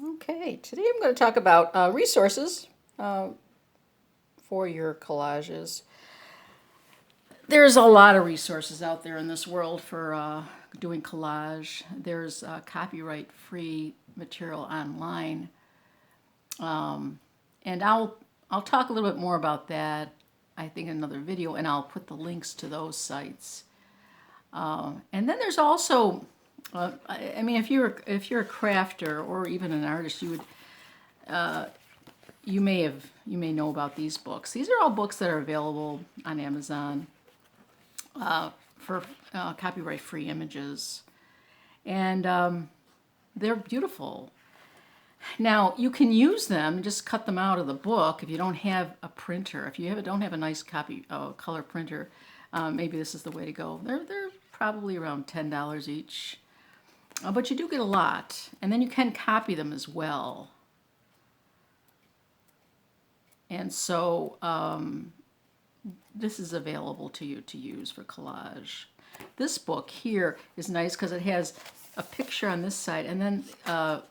Okay, today I'm going to talk about resources uh, for your collages. There's a lot of resources out there in this world for doing collage. There's copyright-free material online, and I'll talk a little bit more about that. I think in another video, and I'll put the links to those sites. And then there's also, I mean, if you're a crafter or even an artist, you may know about these books. These are all books that are available on Amazon for copyright-free images, and they're beautiful. Now you can use them, just cut them out of the book if you don't have a printer. If you don't have a nice color printer, maybe this is the way to go. They're probably around $10 each, but you do get a lot, and then you can copy them as well. And so this is available to you to use for collage. This book here is nice because it has a picture on this side, and then the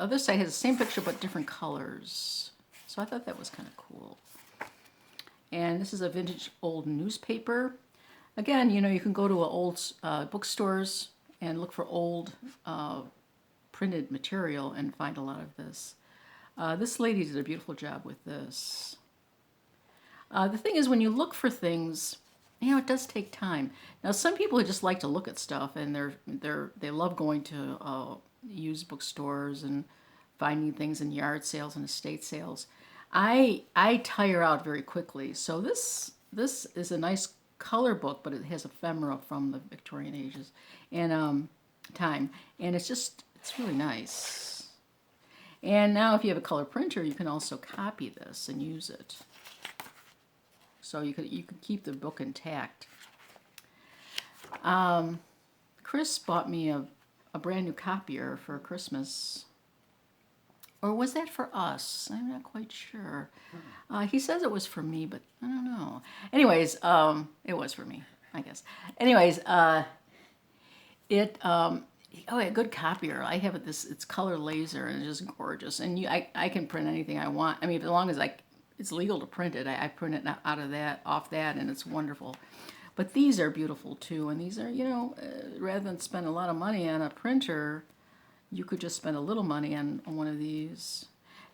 other side has the same picture but different colors. So I thought that was kind of cool. And this is a vintage old newspaper. Again, you can go to old bookstores and look for old printed material and find a lot of this. This lady did a beautiful job with this. The thing is, when you look for things, it does take time. Now, some people just like to look at stuff, and they love going to used bookstores and finding things in yard sales and estate sales. I tire out very quickly, so this is a nice color book, but it has ephemera from the Victorian ages and time, and it's really nice. And now, if you have a color printer, you can also copy this and use it. So you could keep the book intact. Chris bought me a brand new copier for Christmas. Or was that for us? I'm not quite sure. He says it was for me, but I don't know. Anyways, it was for me, I guess. Anyways, a good copier. I have it's color laser, and it's just gorgeous. And I can print anything I want. I mean, as long as it's legal to print it, I print it off that, and it's wonderful. But these are beautiful too, and these are, rather than spend a lot of money on a printer, you could just spend a little money on one of these.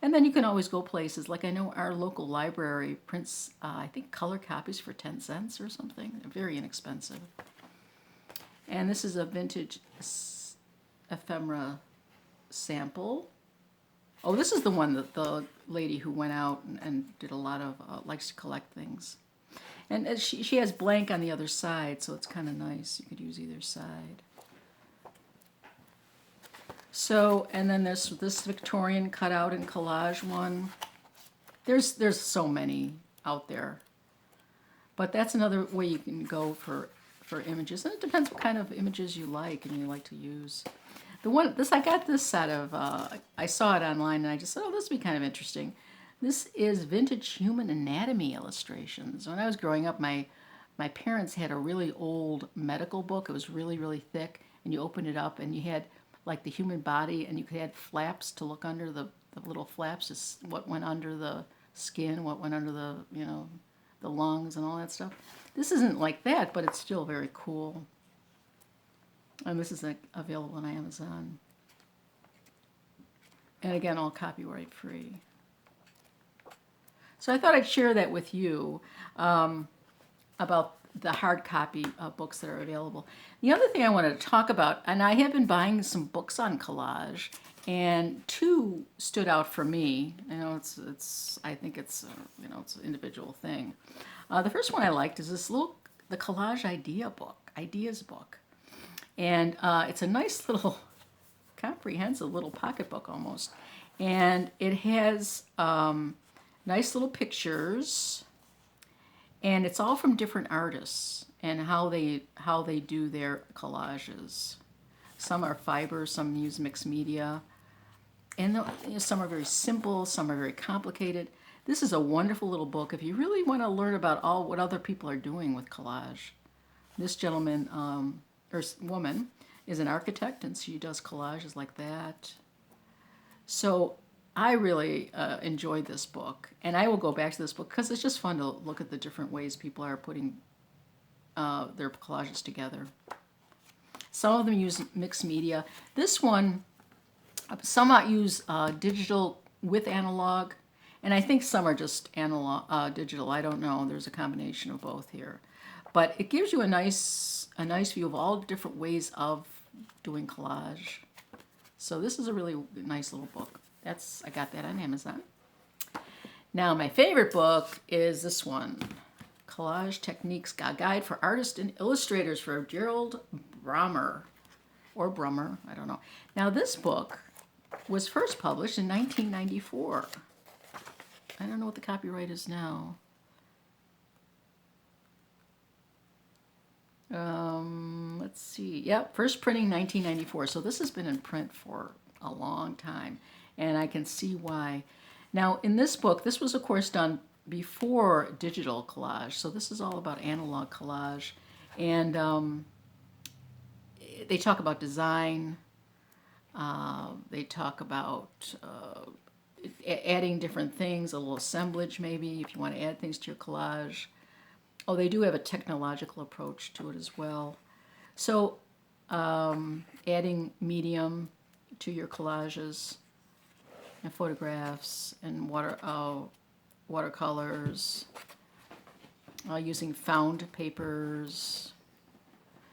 And then you can always go places, like I know our local library prints, I think, color copies for 10 cents or something. They're very inexpensive. And this is a vintage ephemera sample. Oh, this is the one that the lady who went out and did a lot of, likes to collect things. And she has blank on the other side, so it's kind of nice. You could use either side. So, and then there's this Victorian cutout and collage one. There's so many out there. But that's another way you can go for images. And it depends what kind of images you like and you like to use. I got this out of, I saw it online and I just said, oh, this would be kind of interesting. This is vintage human anatomy illustrations. When I was growing up, my parents had a really old medical book. It was really, really thick, and you opened it up and you had like the human body, and you could add flaps to look under the little flaps, is what went under the skin, what went under the, the lungs and all that stuff. This isn't like that, but it's still very cool. And this is available on Amazon. And again, all copyright free. So I thought I'd share that with you about the hard copy books that are available. The other thing I wanted to talk about, and I have been buying some books on collage, and two stood out for me. I think it's it's an individual thing. The first one I liked is the Collage Ideas book. And it's a nice little, comprehensive little pocketbook almost. And it has nice little pictures, and it's all from different artists and how they do their collages. Some are fibers, some use mixed media, and some are very simple, some are very complicated. This is a wonderful little book if you really want to learn about what other people are doing with collage. This gentleman or woman is an architect, and she does collages like that. So I really enjoyed this book, and I will go back to this book because it's just fun to look at the different ways people are putting their collages together. Some of them use mixed media. This one, some use digital with analog, and I think some are just analog, digital. I don't know. There's a combination of both here, but it gives you a nice view of all different ways of doing collage. So this is a really nice little book. I got that on Amazon. Now my favorite book is this one, Collage Techniques: A Guide for Artists and Illustrators, for Gerald Brummer, or Brummer, I don't know. Now this book was first published in 1994. I don't know what the copyright is now. Let's see. Yep, first printing 1994. So this has been in print for a long time, and I can see why. Now in this book, this was of course done before digital collage. So this is all about analog collage, and they talk about design. They talk about adding different things, a little assemblage maybe if you want to add things to your collage. Oh, they do have a technological approach to it as well. So adding medium to your collages, and photographs, and watercolors, using found papers.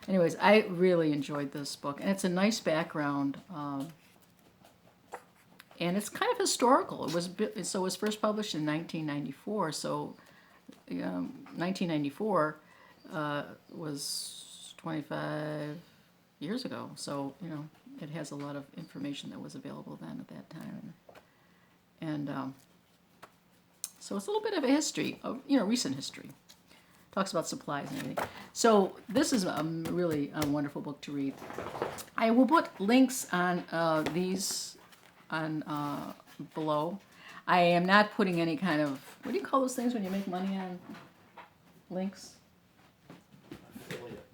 Anyways, I really enjoyed this book, and it's a nice background, and it's kind of historical. It was first published in 1994, so 1994 was 25 years ago, so it has a lot of information that was available then at that time, and so it's a little bit of a history of recent history. Talks about supplies and everything. So this is really a wonderful book to read. I will put links on these on below. I am not putting any kind of, what do you call those things when you make money on links? Affiliate.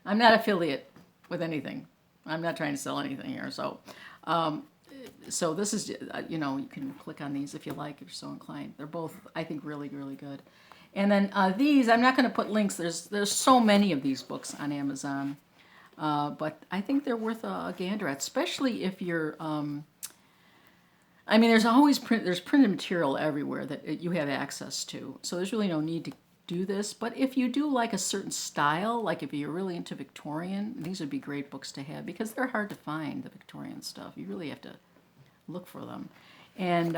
I'm not affiliate with anything. I'm not trying to sell anything here. So so this is, you can click on these if you like, if you're so inclined. They're both, I think, really, really good. And then these, I'm not going to put links. There's so many of these books on Amazon, but I think they're worth a gander at, especially if you're. I mean, there's printed material everywhere that you have access to, so there's really no need to do this. But if you do like a certain style, like if you're really into Victorian, these would be great books to have because they're hard to find, the Victorian stuff. You really have to look for them, and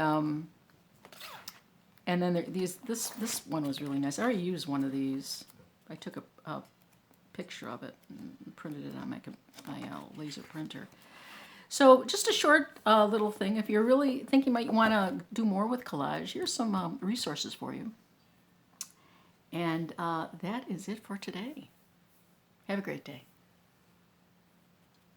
then this one was really nice. I already used one of these. I took a picture of it and printed it on my laser printer. So just a short little thing. If you're really thinking you want to do more with collage, here's some resources for you. And that is it for today. Have a great day.